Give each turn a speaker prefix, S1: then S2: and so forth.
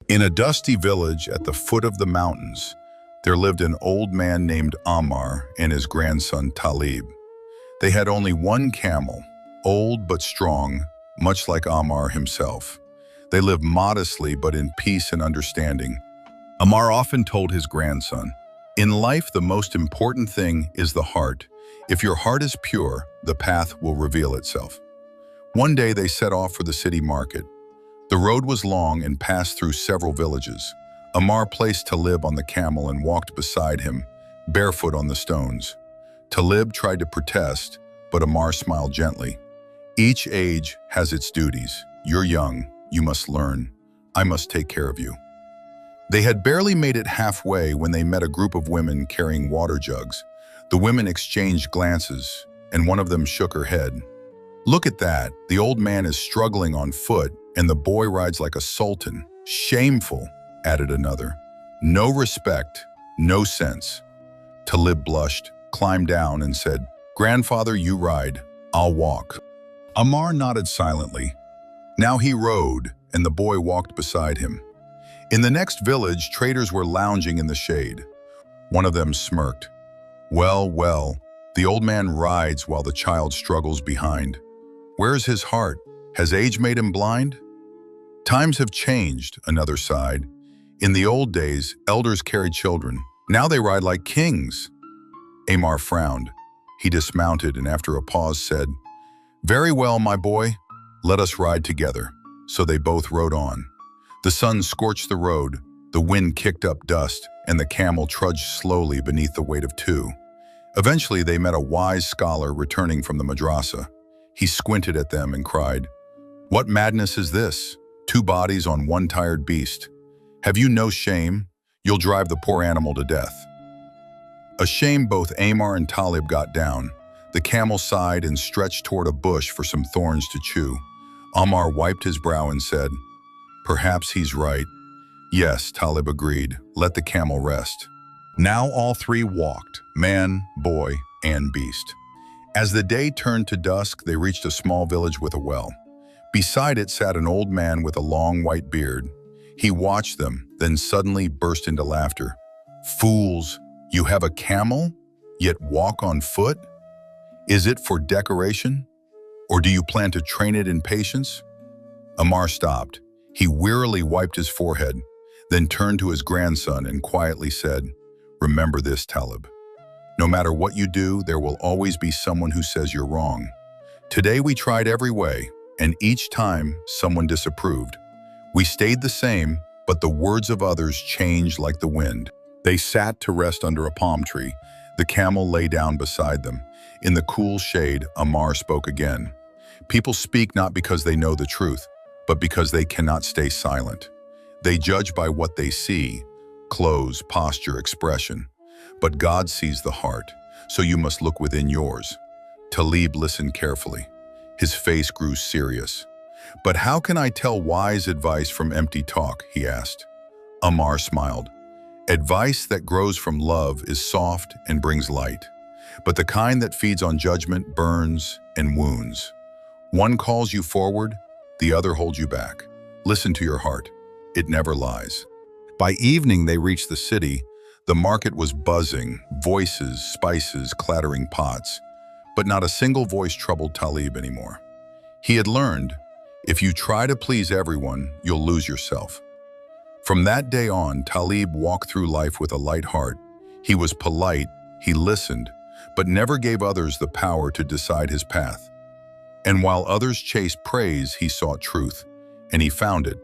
S1: In a dusty village at the foot of the mountains, there lived an old man named Ammar and his grandson Talib. They had only one camel, old but strong, much like Ammar himself. They lived modestly but in peace and understanding. Ammar often told his grandson, "In life, the most important thing is the heart. If your heart is pure, the path will reveal itself." One day they set off for the city market. The road was long and passed through several villages. Ammar placed Talib on the camel and walked beside him, barefoot on the stones. Talib tried to protest, but Ammar smiled gently. "Each age has its duties. You're young, you must learn. I must take care of you." They had barely made it halfway when they met a group of women carrying water jugs. The women exchanged glances, and one of them shook her head. "Look at that, the old man is struggling on foot, and the boy rides like a sultan. Shameful," added another. "No respect, no sense." Talib blushed, climbed down, and said, "Grandfather, you ride, I'll walk." Ammar nodded silently. Now he rode, and the boy walked beside him. In the next village, traders were lounging in the shade. One of them smirked. Well, well, the old man rides while the child struggles behind. Where's his heart? Has age made him blind? Times have changed, another sighed. In the old days, elders carried children. Now they ride like kings. Ammar frowned. He dismounted and after a pause said, "Very well, my boy, let us ride together." So they both rode on. The sun scorched the road, the wind kicked up dust, and the camel trudged slowly beneath the weight of two. Eventually they met a wise scholar returning from the madrasa. He squinted at them and cried, "What madness is this? Two bodies on one tired beast. Have you no shame? You'll drive the poor animal to death." Ashamed, both Ammar and Talib got down. The camel sighed and stretched toward a bush for some thorns to chew. Ammar wiped his brow and said, "Perhaps he's right." "Yes," Talib agreed. "Let the camel rest." Now all three walked, man, boy, and beast. As the day turned to dusk, they reached a small village with a well. Beside it sat an old man with a long white beard. He watched them, then suddenly burst into laughter. "Fools, you have a camel, yet walk on foot? Is it for decoration? Or do you plan to train it in patience?" Ammar stopped. He wearily wiped his forehead, then turned to his grandson and quietly said, "Remember this, Talib. No matter what you do, there will always be someone who says you're wrong. Today we tried every way, and each time someone disapproved. We stayed the same, but the words of others changed like the wind." They sat to rest under a palm tree. The camel lay down beside them. In the cool shade, Ammar spoke again. "People speak not because they know the truth, but because they cannot stay silent. They judge by what they see, clothes, posture, expression. But God sees the heart, so you must look within yours." Talib listened carefully. His face grew serious. "But how can I tell wise advice from empty talk?" he asked. Ammar smiled. "Advice that grows from love is soft and brings light, but the kind that feeds on judgment burns and wounds. One calls you forward, the other holds you back. Listen to your heart. It never lies." By evening, they reached the city. The market was buzzing, voices, spices, clattering pots. But not a single voice troubled Talib anymore. He had learned, if you try to please everyone, you'll lose yourself. From that day on, Talib walked through life with a light heart. He was polite, he listened, but never gave others the power to decide his path. And while others chased praise, he sought truth, and he found it.